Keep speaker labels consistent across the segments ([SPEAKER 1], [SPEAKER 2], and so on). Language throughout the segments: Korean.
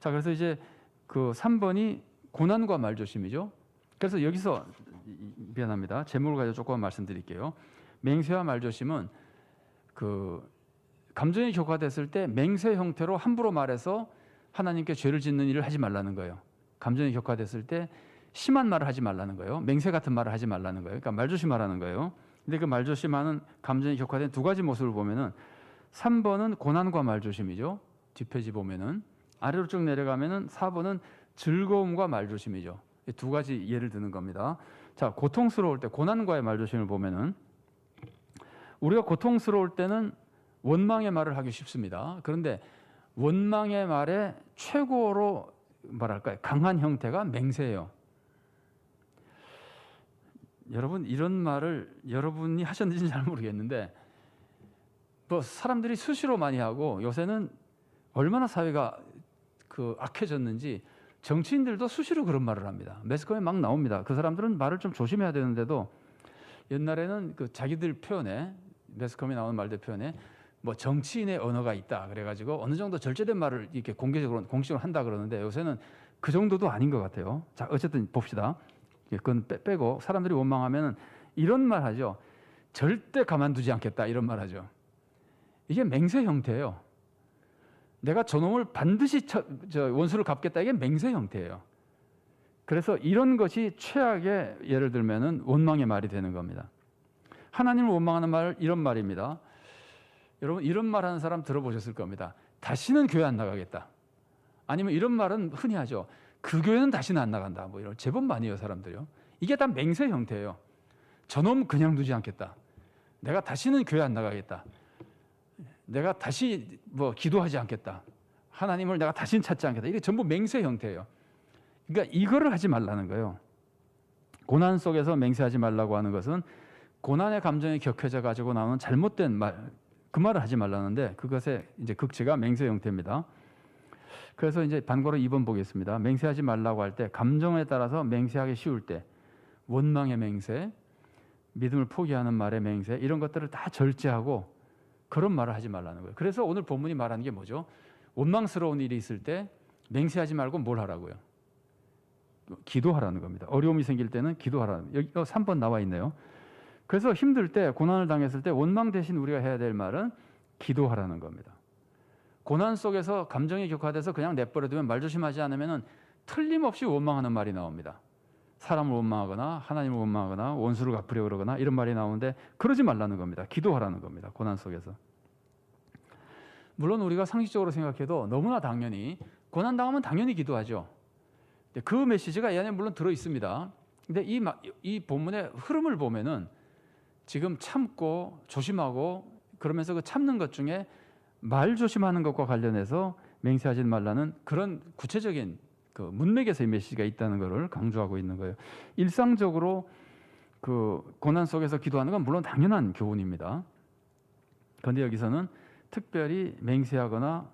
[SPEAKER 1] 자, 그래서 이제 그 3번이 고난과 말조심이죠. 그래서 여기서 미안합니다. 제목을 가지고 조금 말씀드릴게요. 맹세와 말조심은 그 감정이 격화됐을 때 맹세 형태로 함부로 말해서 하나님께 죄를 짓는 일을 하지 말라는 거예요. 감정이 격화됐을 때 심한 말을 하지 말라는 거예요. 맹세 같은 말을 하지 말라는 거예요. 그러니까 말조심하라는 거예요. 근데 그 말조심하는 감정이 격화된 두 가지 모습을 보면은 3번은 고난과 말조심이죠. 뒷페이지 보면은 아래로 쭉 내려가면은 4번은 즐거움과 말조심이죠. 이 두 가지 예를 드는 겁니다. 자, 고통스러울 때 고난과의 말조심을 보면은 우리가 고통스러울 때는 원망의 말을 하기 쉽습니다. 그런데 원망의 말의 최고로 뭐랄까요? 강한 형태가 맹세예요. 여러분 이런 말을 여러분이 하셨는지 잘 모르겠는데 뭐 사람들이 수시로 많이 하고 요새는 얼마나 사회가 그 악해졌는지 정치인들도 수시로 그런 말을 합니다. 매스컴에 막 나옵니다. 그 사람들은 말을 좀 조심해야 되는데도 옛날에는 그 자기들 표현에 매스컴에 나오는 말들 표현에 뭐 정치인의 언어가 있다 그래가지고 어느 정도 절제된 말을 이렇게 공식적으로 한다 그러는데 요새는 그 정도도 아닌 것 같아요. 자, 어쨌든 봅시다. 그건 빼고 사람들이 원망하면 이런 말 하죠. 절대 가만두지 않겠다 이런 말 하죠. 이게 맹세 형태예요. 내가 저놈을 반드시 원수를 갚겠다 이게 맹세 형태예요. 그래서 이런 것이 최악의 예를 들면은 원망의 말이 되는 겁니다. 하나님을 원망하는 말 이런 말입니다. 여러분 이런 말 하는 사람 들어보셨을 겁니다. 다시는 교회 안 나가겠다. 아니면 이런 말은 흔히 하죠. 그 교회는 다시는 안 나간다. 뭐 이런 제법 많이 해요 사람들이요. 이게 다 맹세 형태예요. 저놈 그냥 두지 않겠다. 내가 다시는 교회 안 나가겠다. 내가 다시 뭐 기도하지 않겠다. 하나님을 내가 다시는 찾지 않겠다. 이게 전부 맹세 형태예요. 그러니까 이거를 하지 말라는 거예요. 고난 속에서 맹세하지 말라고 하는 것은 고난의 감정이 격해져 가지고 나오는 잘못된 말, 그 말을 하지 말라는데 그것의 이제 극치가 맹세 형태입니다. 그래서 이제 반고로 2번 보겠습니다. 맹세하지 말라고 할 때 감정에 따라서 맹세하기 쉬울 때 원망의 맹세, 믿음을 포기하는 말의 맹세 이런 것들을 다 절제하고 그런 말을 하지 말라는 거예요. 그래서 오늘 본문이 말하는 게 뭐죠? 원망스러운 일이 있을 때 맹세하지 말고 뭘 하라고요? 기도하라는 겁니다. 어려움이 생길 때는 기도하라는 거예요. 여기 3번 나와 있네요. 그래서 힘들 때 고난을 당했을 때 원망 대신 우리가 해야 될 말은 기도하라는 겁니다. 고난 속에서 감정이 격화돼서 그냥 내버려두면 말조심하지 않으면 틀림없이 원망하는 말이 나옵니다. 사람을 원망하거나 하나님을 원망하거나 원수를 갚으려 그러거나 이런 말이 나오는데 그러지 말라는 겁니다. 기도하라는 겁니다. 고난 속에서. 물론 우리가 상식적으로 생각해도 너무나 당연히 고난 당하면 당연히 기도하죠. 그 메시지가 이 안에 물론 들어 있습니다. 근데 이 본문의 흐름을 보면은 지금 참고 조심하고 그러면서 그 참는 것 중에 말 조심하는 것과 관련해서 맹세하지 말라는 그런 구체적인 그 문맥에서의 메시지가 있다는 것을 강조하고 있는 거예요. 일상적으로 그 고난 속에서 기도하는 건 물론 당연한 교훈입니다. 그런데 여기서는 특별히 맹세하거나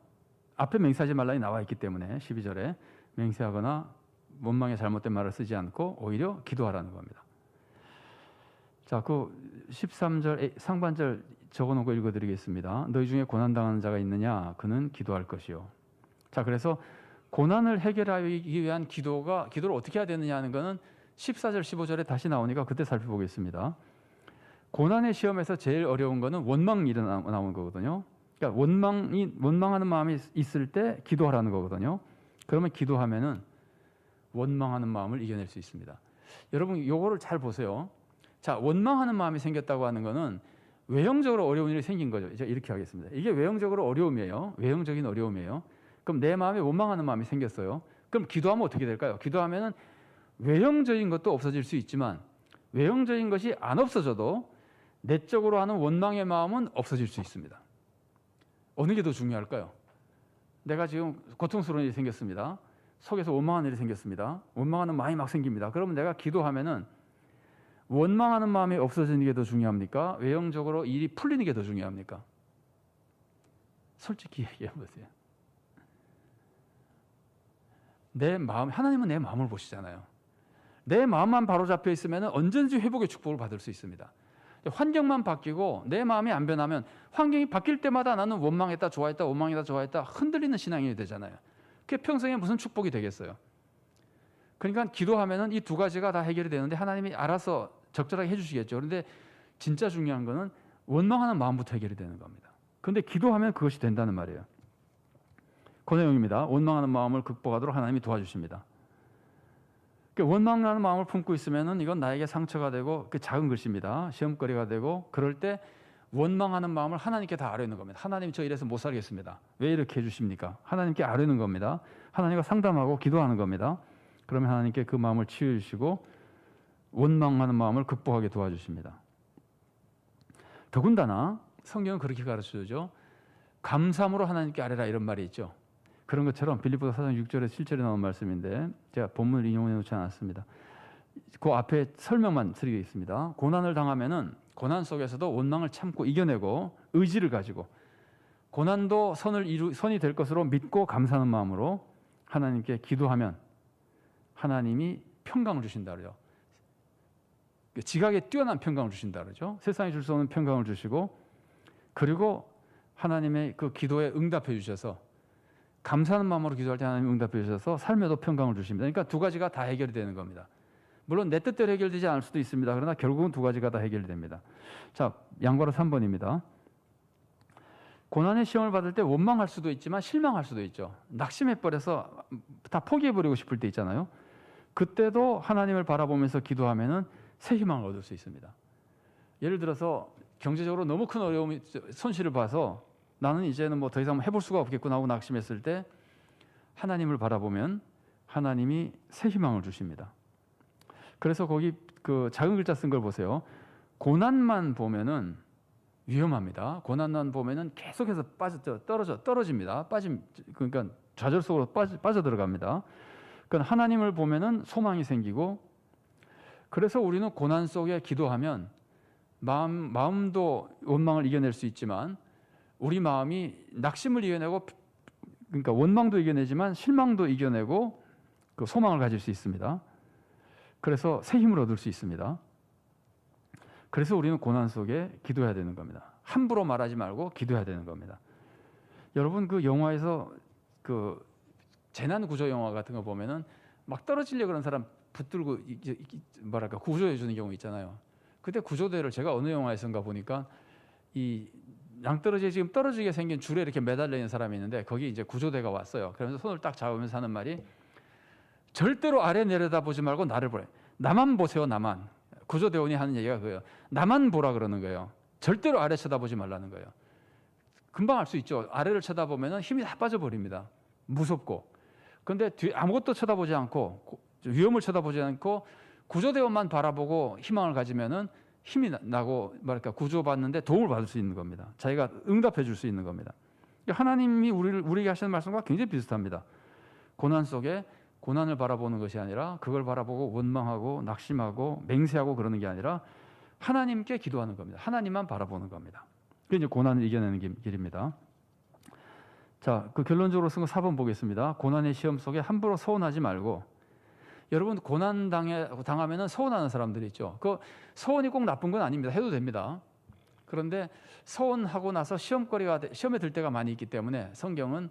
[SPEAKER 1] 앞에 맹세하지 말라니 나와 있기 때문에 12절에 맹세하거나 원망의 잘못된 말을 쓰지 않고 오히려 기도하라는 겁니다. 자, 그 13절 상반절 적어놓은 거 읽어드리겠습니다. 너희 중에 고난당하는 자가 있느냐? 그는 기도할 것이요. 자, 그래서 고난을 해결하기 위한 기도를 어떻게 해야 되느냐 하는 것은 14절, 15절에 다시 나오니까 그때 살펴보겠습니다. 고난의 시험에서 제일 어려운 것은 원망이 나오는 거거든요. 그러니까 원망하는 마음이 있을 때 기도하라는 거거든요. 그러면 기도하면은 원망하는 마음을 이겨낼 수 있습니다. 여러분, 요거를 잘 보세요. 자, 원망하는 마음이 생겼다고 하는 것은 외형적으로 어려운 일이 생긴 거죠. 제가 이렇게 하겠습니다. 이게 외형적으로 어려움이에요. 외형적인 어려움이에요. 그럼 내 마음에 원망하는 마음이 생겼어요. 그럼 기도하면 어떻게 될까요? 기도하면은 외형적인 것도 없어질 수 있지만 외형적인 것이 안 없어져도 내적으로 하는 원망의 마음은 없어질 수 있습니다. 어느 게 더 중요할까요? 내가 지금 고통스러운 일이 생겼습니다. 속에서 원망하는 일이 생겼습니다. 원망하는 마음이 막 생깁니다. 그러면 내가 기도하면은 원망하는 마음이 없어지는 게 더 중요합니까? 외형적으로 일이 풀리는 게 더 중요합니까? 솔직히 얘기해 보세요. 내 마음, 하나님은 내 마음을 보시잖아요. 내 마음만 바로잡혀 있으면 언제든지 회복의 축복을 받을 수 있습니다. 환경만 바뀌고 내 마음이 안 변하면 환경이 바뀔 때마다 나는 원망했다 좋아했다 원망했다 좋아했다 흔들리는 신앙이 되잖아요. 그게 평생에 무슨 축복이 되겠어요? 그러니까 기도하면은 이 두 가지가 다 해결이 되는데 하나님이 알아서 적절하게 해주시겠죠. 그런데 진짜 중요한 거는 원망하는 마음부터 해결이 되는 겁니다. 그런데 기도하면 그것이 된다는 말이에요. 그 내용입니다. 원망하는 마음을 극복하도록 하나님이 도와주십니다. 원망하는 마음을 품고 있으면은 이건 나에게 상처가 되고 그 작은 글씨입니다. 시험거리가 되고 그럴 때 원망하는 마음을 하나님께 다 아뢰는 겁니다. 하나님 저 이래서 못 살겠습니다. 왜 이렇게 해주십니까? 하나님께 아뢰는 겁니다. 하나님과 상담하고 기도하는 겁니다. 그러면 하나님께 그 마음을 치유해 주시고 원망하는 마음을 극복하게 도와주십니다. 더군다나 성경은 그렇게 가르쳐주죠. 감사함으로 하나님께 아뢰라 이런 말이 있죠. 그런 것처럼 빌립보서 4장 6절에 7절에 나온 말씀인데 제가 본문을 인용해 놓지 않았습니다. 그 앞에 설명만 드리겠습니다. 고난을 당하면은 고난 속에서도 원망을 참고 이겨내고 의지를 가지고 고난도 선이 될 것으로 믿고 감사하는 마음으로 하나님께 기도하면 하나님이 평강을 주신다 그래요. 지각에 뛰어난 평강을 주신다 그러죠. 세상이 줄 수 없는 평강을 주시고 그리고 하나님의 그 기도에 응답해 주셔서 감사하는 마음으로 기도할 때 하나님이 응답해 주셔서 삶에도 평강을 주십니다. 그러니까 두 가지가 다 해결이 되는 겁니다. 물론 내 뜻대로 해결되지 않을 수도 있습니다. 그러나 결국은 두 가지가 다 해결이 됩니다. 자, 양과로 3번입니다. 고난의 시험을 받을 때 원망할 수도 있지만 실망할 수도 있죠. 낙심해버려서 다 포기해버리고 싶을 때 있잖아요. 그때도 하나님을 바라보면서 기도하면은 새 희망을 얻을 수 있습니다. 예를 들어서 경제적으로 너무 큰 어려움이 손실을 봐서 나는 이제는 뭐 더 이상 해볼 수가 없겠구나 하고 낙심했을 때 하나님을 바라보면 하나님이 새 희망을 주십니다. 그래서 거기 그 작은 글자 쓴 걸 보세요. 고난만 보면은 위험합니다. 고난만 보면은 계속해서 떨어집니다. 그러니까 좌절 속으로 빠져 들어갑니다. 그러니까 하나님을 보면은 소망이 생기고 그래서 우리는 고난 속에 기도하면 마음도 원망을 이겨낼 수 있지만 우리 마음이 낙심을 이겨내고 그러니까 원망도 이겨내지만 실망도 이겨내고 그 소망을 가질 수 있습니다. 그래서 새 힘을 얻을 수 있습니다. 그래서 우리는 고난 속에 기도해야 되는 겁니다. 함부로 말하지 말고 기도해야 되는 겁니다. 여러분 그 영화에서 그 재난 구조 영화 같은 거 보면은 막 떨어지려고 그런 사람 붙들고 뭐랄까 구조해 주는 경우 있잖아요. 그때 구조대를 제가 어느 영화에선가 보니까 이 낭떠러지에 지금 떨어지게 생긴 줄에 이렇게 매달려 있는 사람이 있는데 거기 이제 구조대가 왔어요. 그러면서 손을 딱 잡으면서 하는 말이 절대로 아래 내려다보지 말고 나를 보래. 나만 보세요, 나만. 구조대원이 하는 얘기가 그거예요. 나만 보라 그러는 거예요. 절대로 아래 쳐다보지 말라는 거예요. 금방 알 수 있죠. 아래를 쳐다보면 힘이 다 빠져버립니다. 무섭고. 그런데 아무것도 쳐다보지 않고 위험을 쳐다보지 않고 구조대원만 바라보고 희망을 가지면은 힘이 나고 뭐랄까 구조받는데 도움을 받을 수 있는 겁니다. 자기가 응답해 줄 수 있는 겁니다. 하나님이 우리에게 하시는 말씀과 굉장히 비슷합니다. 고난 속에 고난을 바라보는 것이 아니라 그걸 바라보고 원망하고 낙심하고 맹세하고 그러는 게 아니라 하나님께 기도하는 겁니다. 하나님만 바라보는 겁니다. 그게 이제 고난을 이겨내는 길입니다. 자, 그 결론적으로 쓴 거 4번 보겠습니다. 고난의 시험 속에 함부로 서운하지 말고 여러분 고난 당하면은 서운하는 사람들이 있죠. 그 서운이 꼭 나쁜 건 아닙니다. 해도 됩니다. 그런데 서운하고 나서 시험에 들 때가 많이 있기 때문에 성경은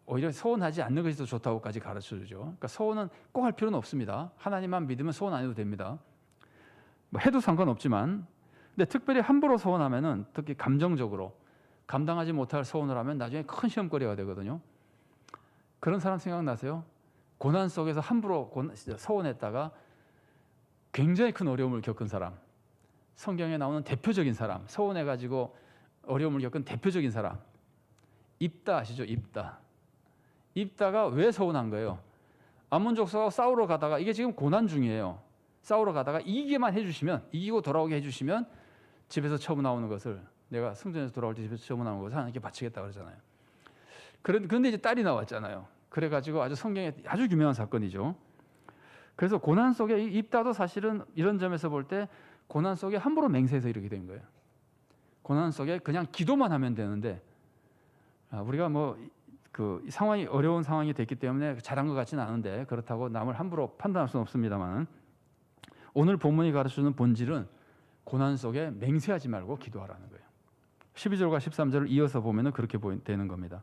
[SPEAKER 1] 오히려 서운하지 않는 것이 더 좋다고까지 가르쳐주죠. 그러니까 서운은 꼭 할 필요는 없습니다. 하나님만 믿으면 서운 안 해도 됩니다. 뭐 해도 상관없지만, 근데 특별히 함부로 서운하면은 특히 감정적으로 감당하지 못할 서운을 하면 나중에 큰 시험거리가 되거든요. 그런 사람 생각나세요? 고난 속에서 함부로 서운했다가 굉장히 큰 어려움을 겪은 사람, 성경에 나오는 대표적인 사람, 서운해가지고 어려움을 겪은 대표적인 사람, 입다 아시죠? 입다가 왜 서운한 거예요? 암몬 족속하고 싸우러 가다가 이게 지금 고난 중이에요. 싸우러 가다가 이기고 돌아오게 해주시면 집에서 처음 나오는 것을 내가 승전에서 돌아올 때 집에서 처음 나오는 것을 하나님께 바치겠다 그러잖아요. 그런데 이제 딸이 나왔잖아요. 그래가지고 아주 성경에 아주 유명한 사건이죠. 그래서 고난 속에 입다도 사실은 이런 점에서 볼 때 고난 속에 함부로 맹세해서 이렇게 된 거예요. 고난 속에 그냥 기도만 하면 되는데 우리가 뭐 그 상황이 어려운 상황이 됐기 때문에 잘한 것 같지는 않은데 그렇다고 남을 함부로 판단할 수는 없습니다만 오늘 본문이 가르쳐주는 본질은 고난 속에 맹세하지 말고 기도하라는 거예요. 12절과 13절을 이어서 보면 그렇게 되는 겁니다.